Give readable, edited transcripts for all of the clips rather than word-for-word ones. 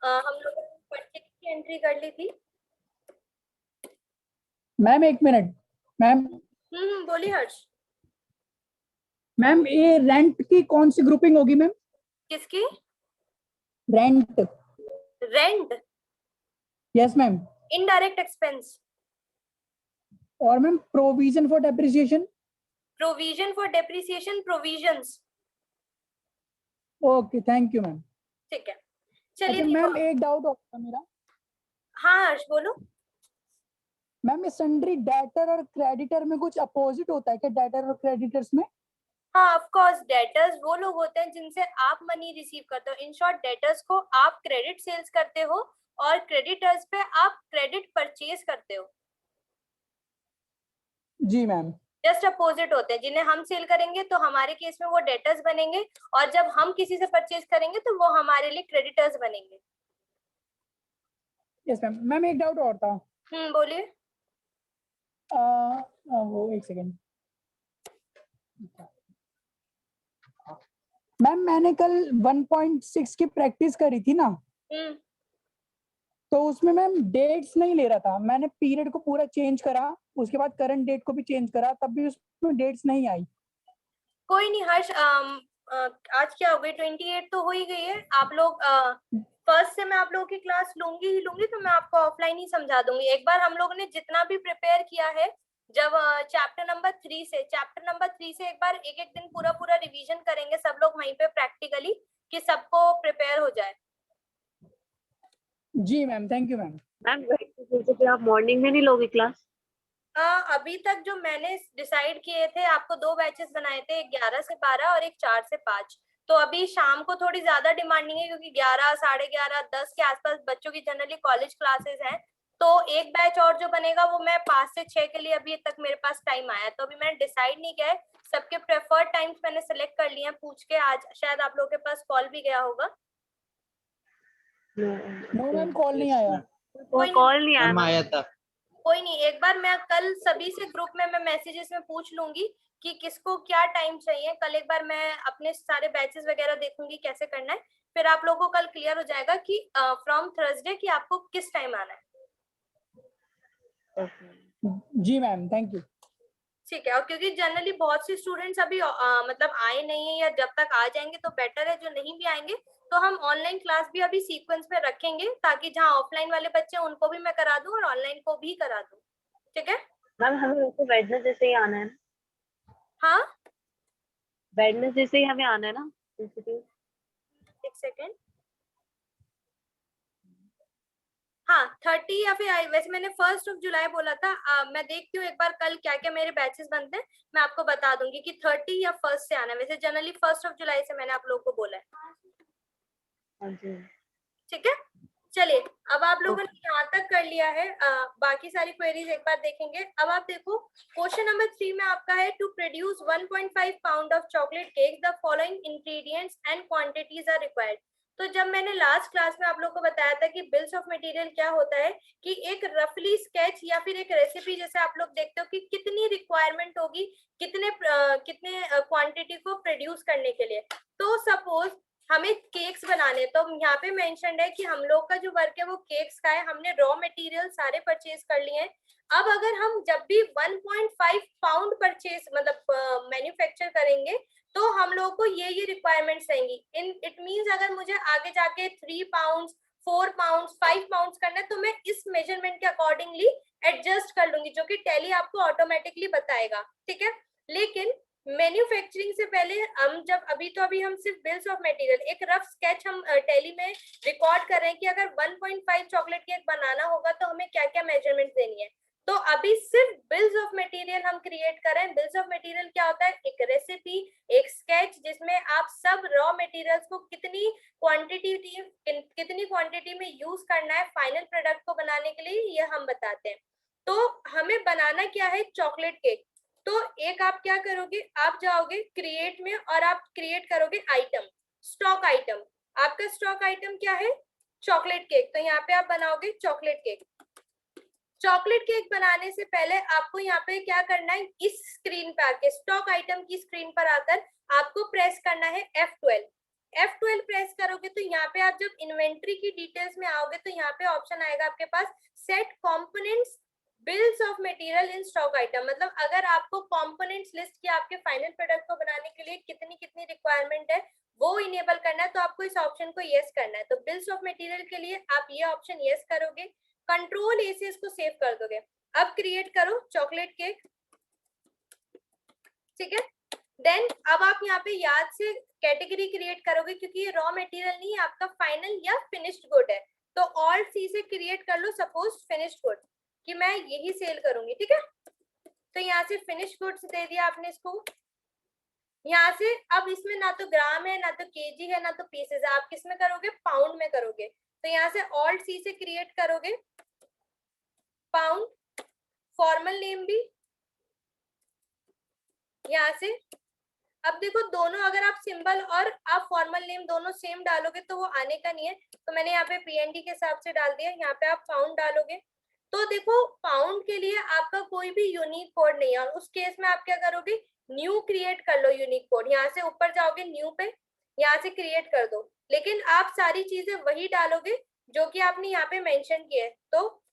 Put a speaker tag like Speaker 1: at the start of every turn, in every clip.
Speaker 1: हम लोगों ने परचेज की एंट्री कर ली थी।
Speaker 2: मैम एक मिनट। मैम
Speaker 1: बोलिए हर्ष।
Speaker 2: मैम ये रेंट की कौन सी ग्रुपिंग होगी मैम?
Speaker 1: किसकी?
Speaker 2: Rent.
Speaker 1: Rent.
Speaker 2: Yes ma'am.
Speaker 1: Indirect expense.
Speaker 2: और ma'am provision for depreciation.
Speaker 1: Provision for depreciation provisions.
Speaker 2: Okay thank you ma'am.
Speaker 1: ठीक है, चलिए
Speaker 2: अच्छा
Speaker 1: देखो।
Speaker 2: मैम एक डाउट होता मेरा।
Speaker 1: हाँ हर्ष बोलो।
Speaker 2: मैम ये सन्ड्री डेटर और क्रेडिटर में कुछ अपोजिट होता है क्या, डेटर और क्रेडिटर्स में?
Speaker 1: हाँ ऑफ कोर्स, डेटर्स वो लोग होते हैं जिनसे आप मनी रिसीव करते हो। इन शॉर्ट डेटर्स को आप क्रेडिट सेल्स करते हो और क्रेडिटर्स पे आप क्रेडिट परचेज करते हो।
Speaker 2: जी मैम।
Speaker 1: जस्ट अपोजिट होते हैं। जिन्हें हम सेल करेंगे तो हमारे केस में वो डेटर्स बनेंगे, और जब हम किसी से परचेज करेंगे तो वो हमारे लिए क्रेडिटर्स बनेंगे।
Speaker 2: Yes ma'am. मैम एक डाउट और था।
Speaker 1: बोलिए।
Speaker 2: वो एक सेकेंड। मैम मैंने कल 1.6 की प्रैक्टिस करी थी ना,
Speaker 1: हम्म
Speaker 2: तो उसमें मैम डेट्स नहीं ले रहा था। मैंने पीरियड को पूरा चेंज करा, उसके बाद करंट डेट को भी चेंज करा, तब भी उसमें डेट्स नहीं आई।
Speaker 1: कोई नहीं हर्ष। आज क्या हो गई, 28 तो हो ही गई है। आप लोग फर्स्ट से मैं आप लोगों की क्लास लूंगी ही लूंगी, तो मैं आपको ऑफलाइन ही समझा दूंगी। एक बार हम लोगों ने जितना भी प्रिपेयर किया है, जब चैप्टर नंबर 3 से एक बार एक एक दिन पूरा पूरा रिवीजन करेंगे सब लोग वहीं पे प्रैक्टिकली, कि सबको प्रिपेयर हो जाए।
Speaker 2: जी ma'am thank you ma'am.
Speaker 3: Ma'am जैसे आप मॉर्निंग में नहीं लोगे क्लास?
Speaker 1: अभी तक जो मैंने डिसाइड किए थे, आपको 2 बैचेस बनाए थे, एक 11 से 12 और एक 4 से 5। तो अभी शाम को थोड़ी ज्यादा डिमांडिंग है, क्योंकि 11, 11:30, 10 के आसपास बच्चों की जनरली कॉलेज क्लासेस हैं। तो एक बैच और जो बनेगा वो मैं 5 से 6 के लिए अभी तक मेरे पास टाइम आया है। तो अभी मैंने डिसाइड नहीं किया है। सबके प्रेफर्ड टाइम्स मैंने सेलेक्ट कर लिए हैं पूछ के। आज शायद आप लोगों के पास कॉल भी गया होगा।
Speaker 2: नो मैम कॉल नहीं आया।
Speaker 1: कोई नहीं,
Speaker 3: कॉल नहीं आया
Speaker 4: मैम आया था।
Speaker 1: कोई नहीं, एक बार मैं कल सभी से ग्रुप में मैं मैसेजेस में पूछ लूंगी कि किसको क्या टाइम चाहिए। कल एक बार मैं अपने सारे बैचेस वगैरह देखूंगी कैसे करना है। फिर आप लोगों को कल क्लियर हो जाएगा कि फ्रॉम थर्सडे कि आपको किस टाइम आना है।
Speaker 2: जी मैम थैंक यू।
Speaker 1: ठीक है। और क्योंकि जनरली बहुत से स्टूडेंट्स अभी मतलब आए नहीं है, या जब तक आ जाएंगे तो बेटर है। जो नहीं भी आएंगे तो हम ऑनलाइन क्लास भी अभी सीक्वेंस में रखेंगे, ताकि जहाँ ऑफलाइन वाले बच्चे उनको भी मैं करा दूं और ऑनलाइन को भी करा दूं। ठीक है।
Speaker 3: मैम हमें वैसे वेडनेसडे से ही आना है ना?
Speaker 1: हाँ
Speaker 3: वेडनेसडे से ही हमें आना है ना इंस्टीट्यूट?
Speaker 1: एक सेकेंड। हाँ 30 या फिर वैसे मैंने 1 जुलाई बोला था। मैं देखती हूँ एक बार कल क्या क्या मेरे बैचेस बनते हैं, मैं आपको बता दूंगी कि 30 या 1 से आना है। वैसे जनरली 1 जुलाई से मैंने आप लोगों को बोला है।
Speaker 3: हाँ जी।
Speaker 1: ठीक है, चलिए। अब आप लोगों ने यहाँ तक कर लिया है। बाकी सारी क्वेरीज एक बार देखेंगे। अब आप देखो, क्वेश्चन नंबर 3 में आपका है to produce 1.5 pound of chocolate cake the following ingredients and quantities are required. तो जब मैंने लास्ट क्लास में आप लोग को बताया था कि बिल्स ऑफ मटेरियल क्या होता है, कि एक रफली स्केच या फिर एक रेसिपी, जैसे आप लोग देखते हो कि कितनी रिक्वायरमेंट होगी कितने कितने क्वांटिटी को प्रोड्यूस करने के लिए। तो सपोज हमें केक्स बनाने, तो यहाँ पे मेंशन्ड है कि हम लोग का जो वर्क है वो केक्स का है। हमने रॉ मटेरियल सारे परचेज कर लिए हैं। अब अगर हम जब भी 1.5 पाउंड परचेज मतलब मैन्युफैक्चर करेंगे, तो हम लोगों को ये रिक्वायरमेंट्स रहेंगी। इन इट मींस अगर मुझे आगे जाके 3 पाउंड 4 पाउंड 5 पाउंड करना है, तो मैं इस मेजरमेंट के अकॉर्डिंगली एडजस्ट कर लूंगी, जो कि टैली आपको ऑटोमेटिकली बताएगा। ठीक है। लेकिन मैन्युफैक्चरिंग से पहले हम जब अभी हम सिर्फ बिल्स ऑफ मटेरियल, एक रफ स्केच हम टैली में रिकॉर्ड कर रहे हैं कि अगर 1.5 चॉकलेट केक बनाना होगा तो हमें क्या क्या मेजरमेंट देनी है। तो अभी सिर्फ बिल्स ऑफ मटेरियल हम क्रिएट कर रहे हैं। बिल्स ऑफ मटेरियल क्या होता है? एक रेसिपी, एक स्केच, जिसमें आप सब रॉ मटेरियल्स को कितनी क्वांटिटी में यूज करना है फाइनल प्रोडक्ट को बनाने के लिए, ये हम बताते हैं। तो हमें बनाना क्या है? Chocolate cake. तो एक आप क्या करोगे, आप जाओगे क्रिएट में और आप क्रिएट करोगे आइटम, स्टॉक आइटम। आपका स्टॉक आइटम क्या है? Chocolate cake. तो यहाँ पे आप बनाओगे चॉकलेट केक। चॉकलेट केक बनाने से पहले आपको यहाँ पे क्या करना है? इस स्क्रीन पर आके, स्टॉक आइटम की स्क्रीन पर आकर आपको प्रेस करना है F12। F12 प्रेस करोगे तो यहाँ पे आप जब इन्वेंट्री की डिटेल्स में आओगे तो यहाँ पे ऑप्शन आएगा आपके पास set components bills of material in stock item. मतलब अगर आपको कंपोनेंट्स लिस्ट की आपके फाइनल प्रोडक्ट को बनाने के लिए कितनी कितनी रिक्वायरमेंट है वो इनेबल करना है, तो आपको इस ऑप्शन को यस करना है। तो बिल्स ऑफ मटेरियल के लिए आप ये ऑप्शन यस करोगे, कंट्रोल ए से इसको सेव कर दोगे। अब क्रिएट करो चॉकलेट केक, ठीक है। देन अब आप यहाँ पे याद से कैटेगरी क्रिएट करोगे क्योंकि ये रॉ मटेरियल नहीं है, आपका फाइनल या फिनिश्ड गुड है। तो ऑल्ट सी से क्रिएट कर लो सपोज फिनिश्ड गुड कि मैं यही सेल करूंगी, ठीक है। तो यहाँ से फिनिश्ड गुड्स दे दिया आपने इसको। यहाँ से अब इसमें ना तो ग्राम है ना तो केजी है ना तो पीसेस है, आप किस में करोगे, पाउंड में करोगे। तो यहाँ से ऑल्ट सी से क्रिएट करोगे पाउंड, फॉर्मल नेम भी यहाँ से। अब देखो दोनों अगर आप सिंबल और आप फॉर्मल नेम दोनों सेम डालोगे तो वो आने का नहीं है, तो मैंने यहाँ पे पीएनडी के हिसाब से डाल दिया। यहाँ पे आप पाउंड डालोगे तो देखो पाउंड के लिए आपका कोई भी यूनिक कोड नहीं है, और उस केस में आप क्या करोगे, न्यू क्रिएट कर लो यूनिक कोड। यहाँ से ऊपर जाओगे न्यू पे, यहाँ से क्रिएट कर दो, लेकिन आप सारी चीजें वही डालोगे जो कि आपने यहाँ पे मेंशन किया है। तो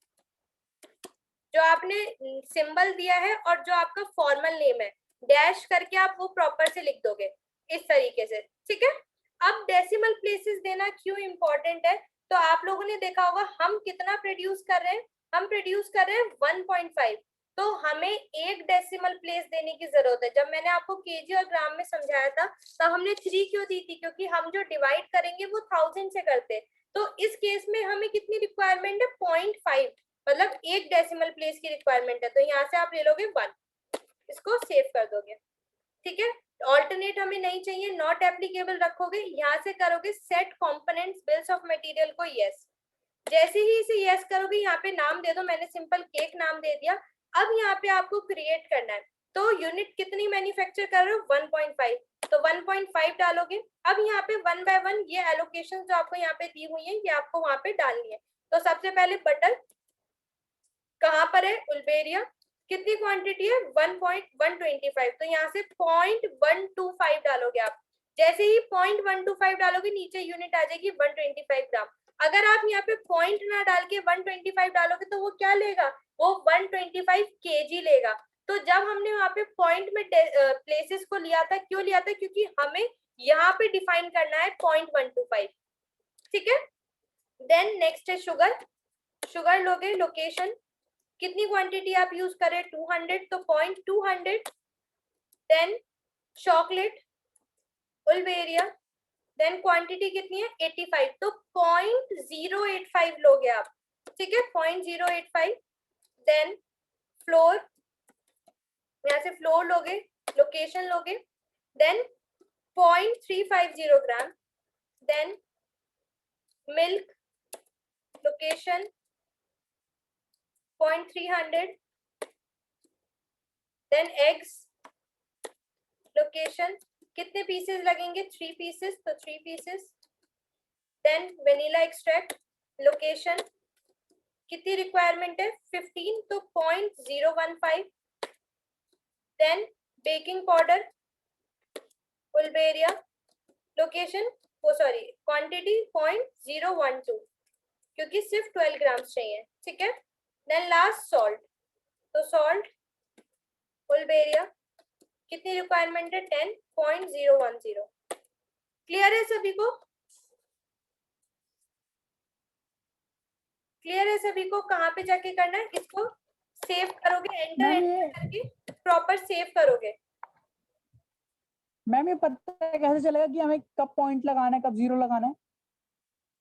Speaker 1: जो आपने सिंबल दिया है और जो आपका फॉर्मल नेम है डैश करके आप वो प्रॉपर से लिख दोगे इस तरीके से, ठीक है। अब डेसिमल प्लेसेस देना क्यों इंपॉर्टेंट है, तो आप लोगों ने देखा होगा हम कितना प्रोड्यूस कर रहे हैं, हम प्रोड्यूस कर रहे हैं 1.5, तो हमें एक डेसिमल प्लेस देने की जरूरत है। जब मैंने आपको केजी और ग्राम में समझाया था तो हमने 3 क्यों दी थी, क्योंकि हम जो डिवाइड करेंगे वो 1000 से करते। तो इस केस में हमें कितनी रिक्वायरमेंट है, 0.5, मतलब एक डेसिमल प्लेस की रिक्वायरमेंट है। तो यहाँ से आप ले लोगे 1, इसको सेव कर दोगे, ठीक है। ऑल्टरनेट हमें नहीं चाहिए, नॉट एप्लीकेबल रखोगे। यहाँ से करोगे set components bills of material को यस। जैसे ही इसे यस करोगे यहाँ पे नाम दे दो, मैंने सिंपल केक नाम दे दिया। अब यहाँ पे आपको क्रिएट करना है, तो यूनिट कितनी मैन्युफैक्चर कर रहे हो, 1.5, तो 1.5 डालोगे। अब यहाँ पे 1 बाय 1 ये एलोकेशन जो आपको यहाँ पे दी हुई है ये आपको वहां पे डालनी है। तो सबसे पहले बटर कहाँ पर है, उल्बेरिया, कितनी क्वांटिटी है 1.125, तो यहाँ से 0.125 डालोगे आप। जैसे ही 0.125 डालोगे नीचे यूनिट आ जाएगी 125 ग्राम। अगर आप यहाँ पे पॉइंट ना डाल के 125 डालोगे तो वो क्या लेगा, वो 125 केजी लेगा। तो जब हमने वहां पे पॉइंट में प्लेसेस को लिया था, क्यों लिया था, क्योंकि हमें यहाँ पे डिफाइन करना है 0.125, ठीक है। देन नेक्स्ट है शुगर, शुगर लोगे, लोकेशन कितनी क्वांटिटी आप यूज करें 200, तो 0.200। Then chocolate Uluberia, then quantity कितनी है 85, तो 0.085 लोगे आप, ठीक है, 0.085। देन फ्लोर, यहाँ से फ्लोर लोगे, लोकेशन लोगे, then 0.350 gram. Then milk, location 0.300। Then eggs, location कितने पीसेस लगेंगे, 3 पीसेस, तो 3 pieces. Then vanilla extract, location कितनी रिक्वायरमेंट है 15, तो 0.015। देन बेकिंग पाउडर उल्बेरिया, लोकेशन क्वांटिटी 0.012, क्योंकि सिर्फ 12 ग्राम चाहिए, ठीक है। देन लास्ट सॉल्ट, तो सॉल्ट उल्बेरिया कितनी रिक्वायरमेंट है 10.010। क्लियर है सभी को, क्लियर है सभी को, कहाँ पे जाके करना है, इसको सेव करोगे, एंटर करके प्रॉपर सेव करोगे।
Speaker 2: मैम ये पता है कैसे चलेगा कि हमें कब पॉइंट लगाना है, कब जीरो लगाना है?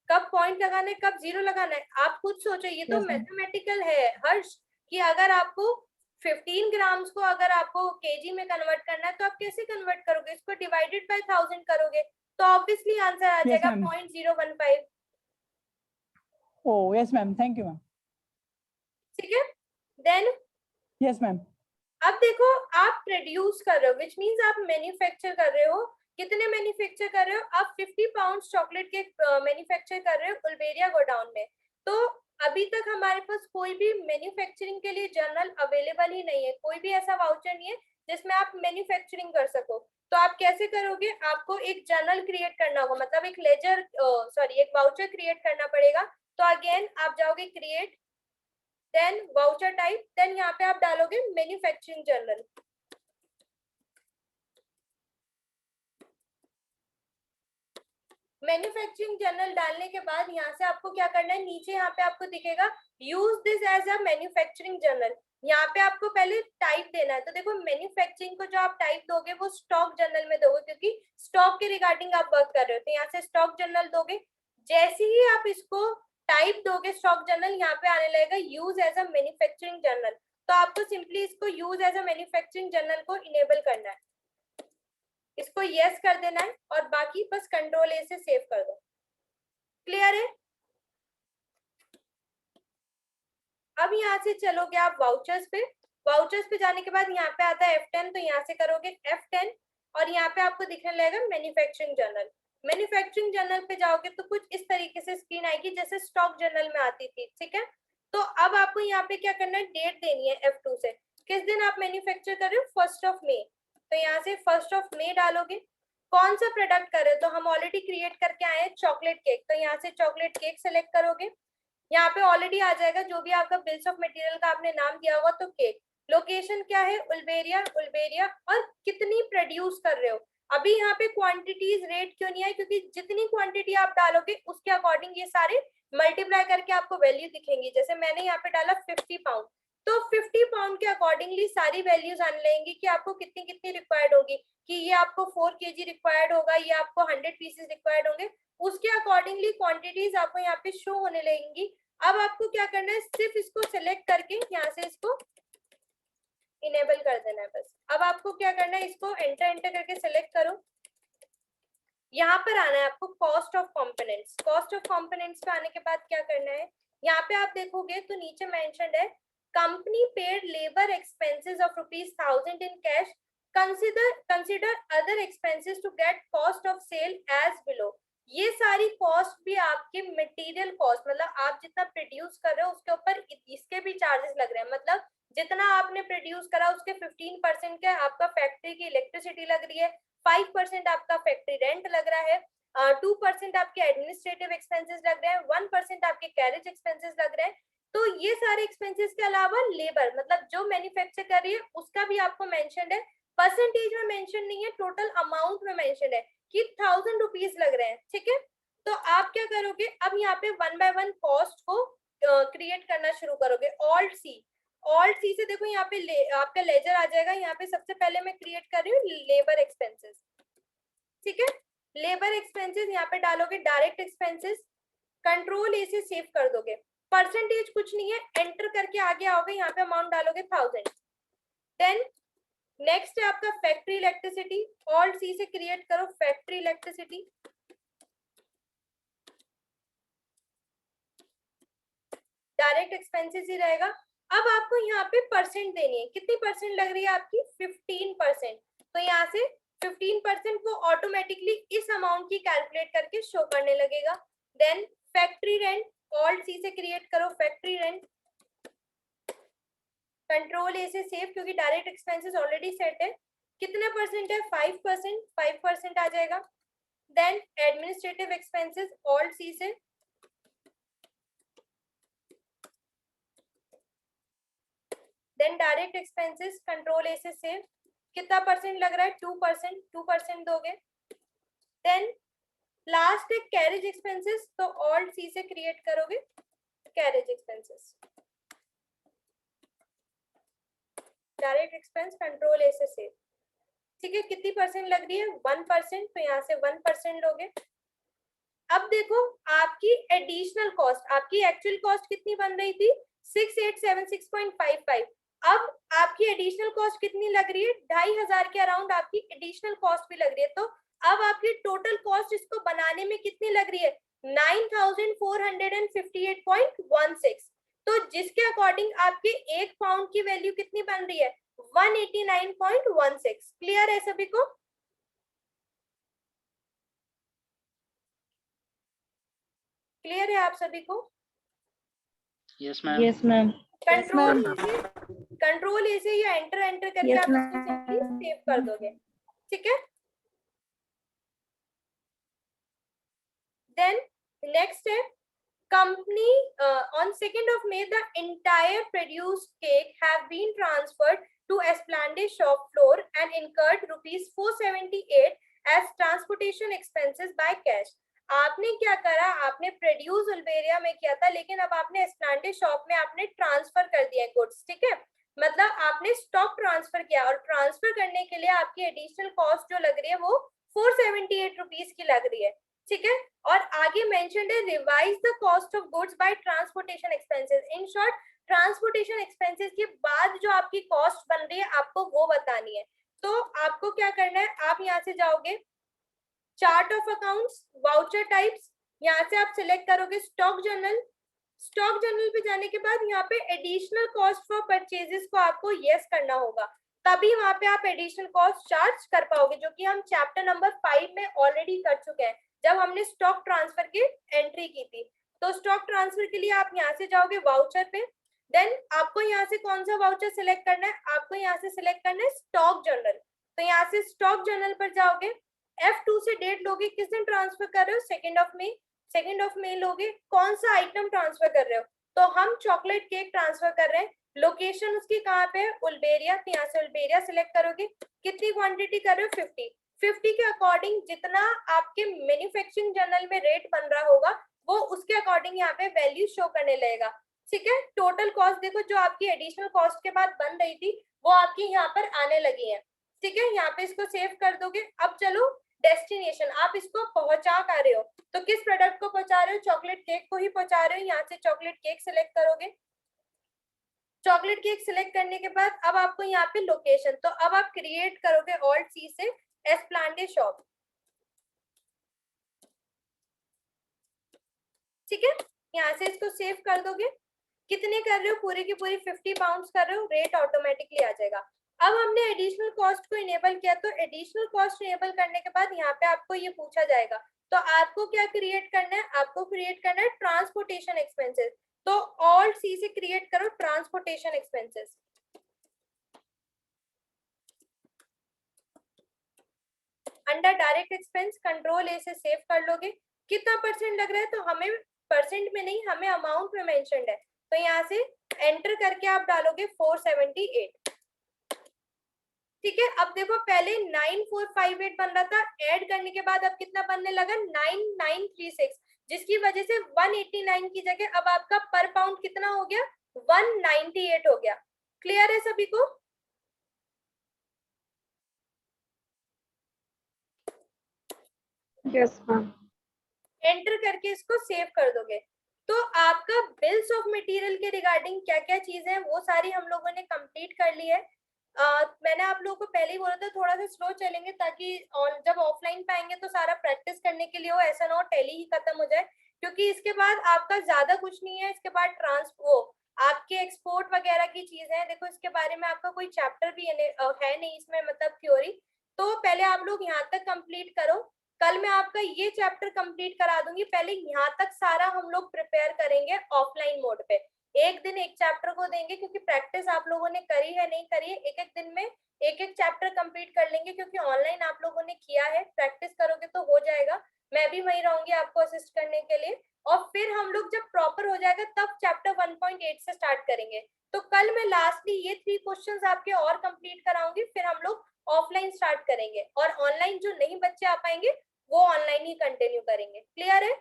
Speaker 1: कब पॉइंट लगाना है, कब जीरो लगाना है, आप खुद सोचो। ये तो
Speaker 2: Yes, ma'am.
Speaker 1: मैथमेटिकल है हर्ष, कि अगर आपको 15 ग्राम्स को अगर आपको केजी में कन्वर्ट करना है तो आप कैसे कन्वर्ट करोगे, इसको डिवाइडेड बाय 1000 करोगे तो ऑब्वियसली आंसर आ
Speaker 2: Yes,
Speaker 1: जाएगा
Speaker 2: ma'am.
Speaker 1: 0.015,
Speaker 2: Oh, yes, ma'am. Thank you, ma'am.
Speaker 1: ठीक है। Then
Speaker 2: Yes, ma'am.
Speaker 1: अब देखो आप प्रोड्यूस कर रहे हो, विच मीन्स आप मैन्युफैक्चर कर रहे हो। कितने मैन्युफैक्चर कर रहे हो आप, 50 पाउंड्स चॉकलेट केक मैन्युफैक्चर कर रहे हो उल्बेरिया गोडाउन में। तो अभी तक हमारे पास कोई भी मैन्युफैक्चरिंग के लिए जर्नल अवेलेबल ही नहीं है, कोई भी ऐसा वाउचर नहीं है जिसमें आप मैन्युफैक्चरिंग कर सको। तो आप कैसे करोगे, आपको एक जर्नल क्रिएट करना होगा, मतलब एक लेजर एक वाउचर क्रिएट करना पड़ेगा। तो अगेन आप जाओगे create, then voucher type, then यहाँ पे आप डालोगे मैन्युफैक्चरिंग जर्नल। मैन्युफैक्चरिंग जर्नल डालने के बाद यहाँ से आपको क्या करना है, नीचे यहाँ पे आपको दिखेगा use this as a manufacturing journal. यहाँ पे आपको पहले टाइप देना है। तो देखो मैन्युफैक्चरिंग को जो आप टाइप दोगे वो स्टॉक जर्नल में दोगे, क्योंकि स्टॉक के रिगार्डिंग आप वर्क कर रहे हो। तो यहाँ से स्टॉक जर्नल दोगे। जैसे ही आप इसको टाइप दोगे स्टॉक जर्नल, यहाँ पे आने लगेगा use as a manufacturing journal. तो आपको सिंपली इसको use as a manufacturing journal को इनेबल करना है, इसको यस कर देना है और बाकी बस कंट्रोल ए से सेव कर दो। क्लियर है? अब यहाँ से चलोगे आप वाउचर्स पे। वाउचर्स पे जाने के बाद यहाँ पे आता है F10, तो यहाँ से करोगे F10 और यहाँ पे आपको दिखने लगेगा मैन्युफैक्चरिंग जर्नल। मैन्युफैक्चरिंग जर्नल पे जाओगे तो कुछ इस तरीके से स्क्रीन आएगी जैसे स्टॉक जर्नल में आती थी, ठीक है। तो अब आपको यहाँ पे क्या करना है, डेट देनी है F2 से, किस दिन आप मैन्युफैक्चर कर रहे हो, 1 मई। तो यहाँ से 1 मई डालोगे। कौन सा प्रोडक्ट कर रहे हो, तो हम ऑलरेडी क्रिएट करके आए हैं चॉकलेट केक, तो यहाँ से चॉकलेट केक सेलेक्ट करोगे। यहाँ पे ऑलरेडी आ जाएगा जो भी आपका बिल्स ऑफ मटेरियल का आपने नाम दिया होगा, तो केक। लोकेशन क्या है, उल्बेरिया, उल्बेरिया, और कितनी प्रोड्यूस कर रहे हो। अभी यहाँ पे क्वांटिटीज रेट क्यों नहीं है, क्योंकि जितनी क्वांटिटी आप डालोगे उसके अकॉर्डिंग ये सारे मल्टीप्लाई करके आपको वैल्यू दिखेंगी। जैसे मैंने यहाँ पे डाला 50 पाउंड, तो 50 पाउंड के अकॉर्डिंगली सारी वैल्यूज आने लगेंगी कि आपको कितनी कितनी रिक्वायर्ड होगी, कि ये आपको 4 kg रिक्वायर्ड होगा, ये आपको 100 पीसेस रिक्वायर्ड होंगे। उसके अकॉर्डिंगली क्वांटिटीज आपको यहाँ पे शो होने लगेंगी। अब आपको क्या करना है, सिर्फ इसको सिलेक्ट करके यहाँ से इसको इनेबल कर देना है बस। अब आपको क्या करना है, इसको एंटर एंटर करके सिलेक्ट करो। यहाँ पर आना है आपको cost of components. Cost of components पे आने के बाद क्या करना है, यहाँ पे आप देखोगे तो नीचे मेंशन्ड है company paid labour expenses of ₹1000 in cash, consider other expenses to get cost of sale as below. ये सारी कॉस्ट भी आपके मटेरियल कॉस्ट, मतलब आप जितना प्रोड्यूस कर रहे हो उसके ऊपर इसके भी चार्जेस लग रहे हैं। मतलब जितना आपने प्रोड्यूस करा उसके 15% के आपका फैक्ट्री की इलेक्ट्रिसिटी लग रही है, 5% आपका फैक्ट्री रेंट लग रहा है, 2% आपके एडमिनिस्ट्रेटिव एक्सपेंसेस लग रहे हैं, 1% आपके कैरेज एक्सपेंसेस लग रहे हैं। तो ये सारे एक्सपेंसेस के अलावा लेबर, मतलब जो मैन्युफैक्चर कर रही है उसका भी आपको मेंशन है। परसेंटेज में मेंशन नहीं है, टोटल अमाउंट में मेंशन है कि 1000 रुपीज लग रहे हैं, ठीक है। तो आप क्या करोगे, अब यहाँ पे 1 बाय 1 कॉस्ट को क्रिएट करना शुरू करोगे। ऑल्ट सी से देखो यहाँ पे आपका लेजर आ जाएगा। यहाँ पे सबसे पहले मैं क्रिएट कर रही हूँ लेबर एक्सपेंसेस, ठीक है। लेबर एक्सपेंसेस यहाँ पे डालोगे, डायरेक्ट एक्सपेंसेस, कंट्रोल ए से सेव कर दोगे। परसेंटेज कुछ नहीं है, एंटर करके आगे आओगे, यहाँ पे अमाउंट डालोगे 1000। देन नेक्स्ट है आपका फैक्ट्री इलेक्ट्रिसिटी, ऑल्ट सी से क्रिएट करो फैक्ट्री इलेक्ट्रिसिटी, डायरेक्ट एक्सपेंसेस ही रहेगा। अब आपको यहाँ पे परसेंट देनी है, कितनी परसेंट लग रही है आपकी, 15%। तो यहाँ से 15% वो ऑटोमेटिकली इस अमाउंट की कैलकुलेट करके शो करने लगेगा। Then factory rent, alt C से क्रिएट करो फैक्ट्री रेंट, कंट्रोल ए से सेव, क्योंकि डायरेक्ट एक्सपेंसेस ऑलरेडी सेट है। कितने परसेंट है, 5%, 5% आ जाएगा। Then administrative expenses, alt C से, then direct expenses, control A से सेव, कितना परसेंट लग रहा है, 2%, 2% दोगे। देन लास्ट है कैरेज एक्सपेंसेस, तो ऑल्ट सी से क्रिएट करोगे carriage expenses, direct expense, control A से सेव, ठीक है। कितनी परसेंट लग रही है, 1%, तो यहाँ से 1% लोगे। अब देखो आपकी एडिशनल कॉस्ट, आपकी एक्चुअल कॉस्ट कितनी बन रही थी, 6876.55। अब आपकी एडिशनल कॉस्ट कितनी लग रही है, 2500 के अराउंड आपकी एडिशनल कॉस्ट भी लग रही है। तो अब आपकी टोटल कॉस्ट इसको बनाने में कितनी लग रही है, 9458.16। तो जिसके अकॉर्डिंग आपके 1 पाउंड की वैल्यू कितनी बन रही है, 189.16। क्लियर है सभी को? क्लियर है आप सभी को?
Speaker 4: Yes ma'am.
Speaker 3: Yes ma'am.
Speaker 1: Control A से या एंटर करके आप इसको सिंपली सेव कर दोगे, ठीक है। Then next है company on 2nd of May the entire produced cake have been transferred to Esplanade shop floor and incurred rupees 478 as transportation expenses by cash. आपने क्या करा, आपने प्रोड्यूस उल्बेरिया में किया था, लेकिन अब आपने एस्प्लांडे शॉप में आपने ट्रांसफर कर दिया गुड्स, ठीक है, मतलब आपने स्टॉक ट्रांसफर किया, और ट्रांसफर करने के लिए आपकी एडिशनल कॉस्ट जो लग रही है वो 478 रुपीज की लग रही है, ठीक है। और आगे मेंशन्ड है revise the cost of goods by transportation expenses. In short transportation expenses के बाद जो आपकी कॉस्ट बन रही है आपको वो बतानी है। तो आपको क्या करना है, आप यहाँ से जाओगे chart of accounts, voucher types, यहाँ से आप सिलेक्ट करोगे स्टॉक जर्नल। स्टॉक जर्नल पे जाने के बाद यहाँ पे एडिशनल कॉस्ट फॉर परचेजेस को आपको यस करना होगा, तभी वहां पे आप एडिशनल कॉस्ट चार्ज कर पाओगे, जो कि हम चैप्टर नंबर 5 में ऑलरेडी कर चुके हैं जब हमने स्टॉक ट्रांसफर की एंट्री की थी। तो स्टॉक ट्रांसफर के लिए आप यहाँ से जाओगे वाउचर पे, देन आपको यहाँ से कौन सा वाउचर सिलेक्ट करना है, आपको यहाँ से सिलेक्ट करना है स्टॉक जर्नल। तो यहाँ से स्टॉक जर्नल पर जाओगे, F2 से डेट लोगे, किस दिन ट्रांसफर कर रहे हो, 2nd of May, 2nd of May लोगे, कौन सा आइटम ट्रांसफर कर रहे हो, तो हम चॉकलेट केक ट्रांसफर कर रहे हैं, लोकेशन उसकी कहाँ पे है, उल्बेरिया, तो यहाँ से उल्बेरिया सिलेक्ट करोगे, कितनी क्वांटिटी कर रहे हो 50 के अकॉर्डिंग जितना आपके मैन्युफैक्चरिंग जर्नल में रेट बन रहा होगा वो उसके अकॉर्डिंग यहाँ पे वैल्यू शो करने लगेगा, ठीक है। टोटल कॉस्ट देखो जो आपकी एडिशनल कॉस्ट के बाद बन रही थी वो आपकी यहाँ पर आने लगी है, ठीक है। यहाँ पे इसको सेव कर दोगे। अब चलो डेस्टिनेशन, आप इसको पहुंचा कर रहे हो, तो किस प्रोडक्ट को पहुंचा रहे हो, चॉकलेट केक को ही पहुंचा रहे हो, यहाँ से चॉकलेट केक सिलेक्ट करोगे। चॉकलेट केक सिलेक्ट करने के बाद अब आपको यहाँ पे लोकेशन, तो अब आप क्रिएट करोगे ऑल्ट सी से एस्प्लांडे शॉप, ठीक है। यहाँ से इसको सेव कर दोगे, कितने कर रहे हो, पूरे की पूरी 50 पाउंड्स कर रहे हो, रेट ऑटोमेटिकली आ जाएगा। अब हमने एडिशनल कॉस्ट को इनेबल किया, तो एडिशनल कॉस्ट इनेबल करने के बाद यहाँ पे आपको ये पूछा जाएगा, तो आपको क्या क्रिएट करना है, आपको क्रिएट करना है ट्रांसपोर्टेशन एक्सपेंसेस। तो ऑल्ट सी से क्रिएट करो transportation expenses, under direct expense control A से सेव कर लोगे। कितना परसेंट लग रहा है, तो हमें परसेंट में नहीं, हमें अमाउंट में मेंशन्ड है, तो यहाँ से एंटर करके आप डालोगे 478, ठीक है। अब देखो पहले 9458 बन रहा था, ऐड करने के बाद अब कितना बनने लगा 9936, जिसकी वजह से 189 की जगह अब आपका पर पाउंड कितना हो गया 198 हो गया। क्लियर है सभी को?
Speaker 3: Yes ma'am.
Speaker 1: एंटर करके इसको सेव कर दोगे, तो आपका बिल्स ऑफ मटेरियल के रिगार्डिंग क्या क्या चीजें हैं वो सारी हम लोगों ने कंप्लीट कर ली है। मैंने आप लोगों को पहले ही बोला था थोड़ा सा स्लो चलेंगे, ताकि जब ऑफलाइन पे आएंगे तो सारा प्रैक्टिस करने के लिए हो, ऐसा ना हो टैली ही खत्म हो जाए, क्योंकि इसके बाद आपका ज्यादा कुछ नहीं है। इसके बाद आपके एक्सपोर्ट वगैरह की चीजें हैं, देखो इसके बारे में आपका कोई चैप्टर भी है नहीं इसमें, मतलब थ्योरी, तो पहले आप लोग यहाँ तक कंप्लीट करो। कल मैं आपका ये चैप्टर कंप्लीट करा दूंगी, पहले यहाँ तक सारा हम लोग प्रिपेयर करेंगे ऑफलाइन मोड पे। एक दिन एक चैप्टर को देंगे, क्योंकि प्रैक्टिस आप लोगों ने करी है नहीं करी है, एक एक दिन में एक एक चैप्टर कंप्लीट कर लेंगे, क्योंकि ऑनलाइन आप लोगों ने किया है, प्रैक्टिस करोगे तो हो जाएगा। मैं भी वहीं रहूंगी आपको असिस्ट करने के लिए, और फिर हम लोग जब प्रॉपर हो जाएगा तब चैप्टर 1.8 से स्टार्ट करेंगे। तो कल मैं लास्टली ये 3 क्वेश्चंस आपके और कंप्लीट कराऊंगी, फिर हम लोग ऑफलाइन स्टार्ट करेंगे, और ऑनलाइन जो नहीं बच्चे आ पाएंगे वो ऑनलाइन ही कंटिन्यू करेंगे। क्लियर है?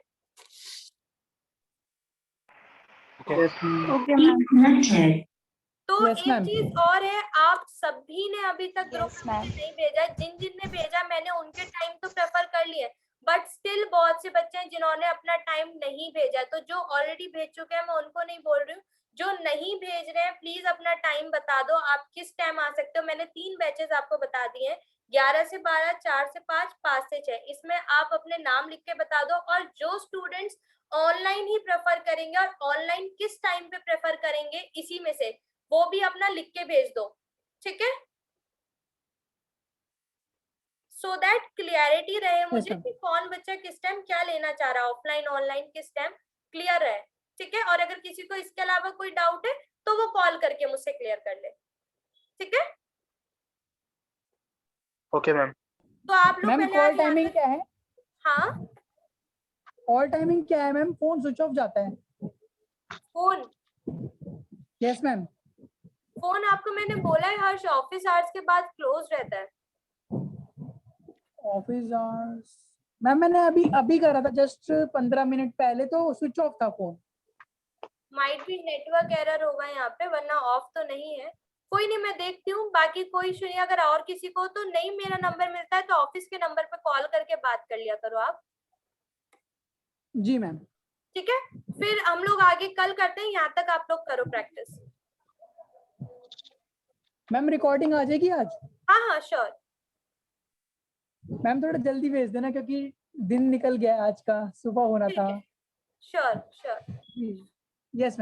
Speaker 3: Okay ma'am.
Speaker 1: तो
Speaker 2: Yes,
Speaker 1: एक
Speaker 2: ma'am.
Speaker 1: चीज और है, आप सभी ने अभी तक ग्रुप
Speaker 5: Yes,
Speaker 1: में
Speaker 5: ma'am.
Speaker 1: नहीं भेजा, जिन जिन ने भेजा मैंने उनके टाइम तो प्रेफर कर लिए, बट स्टिल बहुत से बच्चे हैं जिन्होंने अपना टाइम नहीं भेजा। तो जो ऑलरेडी भेज चुके हैं मैं उनको नहीं बोल रही हूँ, जो नहीं भेज रहे हैं प्लीज अपना टाइम बता दो, आप किस टाइम आ सकते हो। मैंने 3 बैचेस आपको बता दिए हैं, 11 से 12, 4 से 5, 5 से 6, इसमें आप अपने नाम लिख के बता दो। और जो स्टूडेंट्स ऑनलाइन ही प्रेफर करेंगे और ऑनलाइन किस टाइम पे प्रेफर करेंगे इसी में से वो भी अपना लिख के भेज दो, ठीक है, सो दैट क्लियरिटी रहे मुझे कि कौन बच्चा किस टाइम क्या लेना चाह रहा है, ऑफलाइन ऑनलाइन किस टाइम, क्लियर है, ठीक है। और अगर किसी को इसके अलावा कोई डाउट है तो वो कॉल करके मुझसे क्लियर कर ले, ठीक है।
Speaker 4: Okay ma'am.
Speaker 1: तो आप लोग
Speaker 2: मैम
Speaker 1: पहले
Speaker 2: कॉल
Speaker 1: आज यहाँ
Speaker 2: टाइमिंग
Speaker 1: तक,
Speaker 2: क्या है?
Speaker 1: हाँ
Speaker 2: ऑल टाइमिंग क्या है मैम? फोन स्विच ऑफ जाता है।
Speaker 1: Phone
Speaker 2: yes ma'am.
Speaker 1: फोन आपको मैंने बोला है हर्ष ऑफिस आवर्स के बाद क्लोज रहता है।
Speaker 2: ऑफिस आवर्स मैम मैंने अभी अभी करा था, जस्ट 15 मिनट पहले, तो स्विच ऑफ था फोन।
Speaker 1: माइट भी नेटवर्क एरर होगा यहाँ पे, वरना ऑफ तो नहीं है। कोई नहीं, मैं देखती हूँ। बाकी कोई इशू नहीं, अगर और किसी को तो नहीं मेरा नंबर मिलता है तो ऑफिस के नंबर पे कॉल करके बात कर लिया करो आप।
Speaker 2: जी मैम।
Speaker 1: ठीक है, फिर हम लोग आगे कल करते हैं। यहाँ तक आप लोग करो प्रैक्टिस।
Speaker 2: मैम रिकॉर्डिंग आ जाएगी आज?
Speaker 1: हाँ हाँ श्योर।
Speaker 2: मैम थोड़ा जल्दी भेज देना, क्योंकि दिन निकल गया आज का, सुबह होना
Speaker 1: ठीक
Speaker 2: था।
Speaker 1: है, श्योर श्योर।
Speaker 2: Yes ma'am.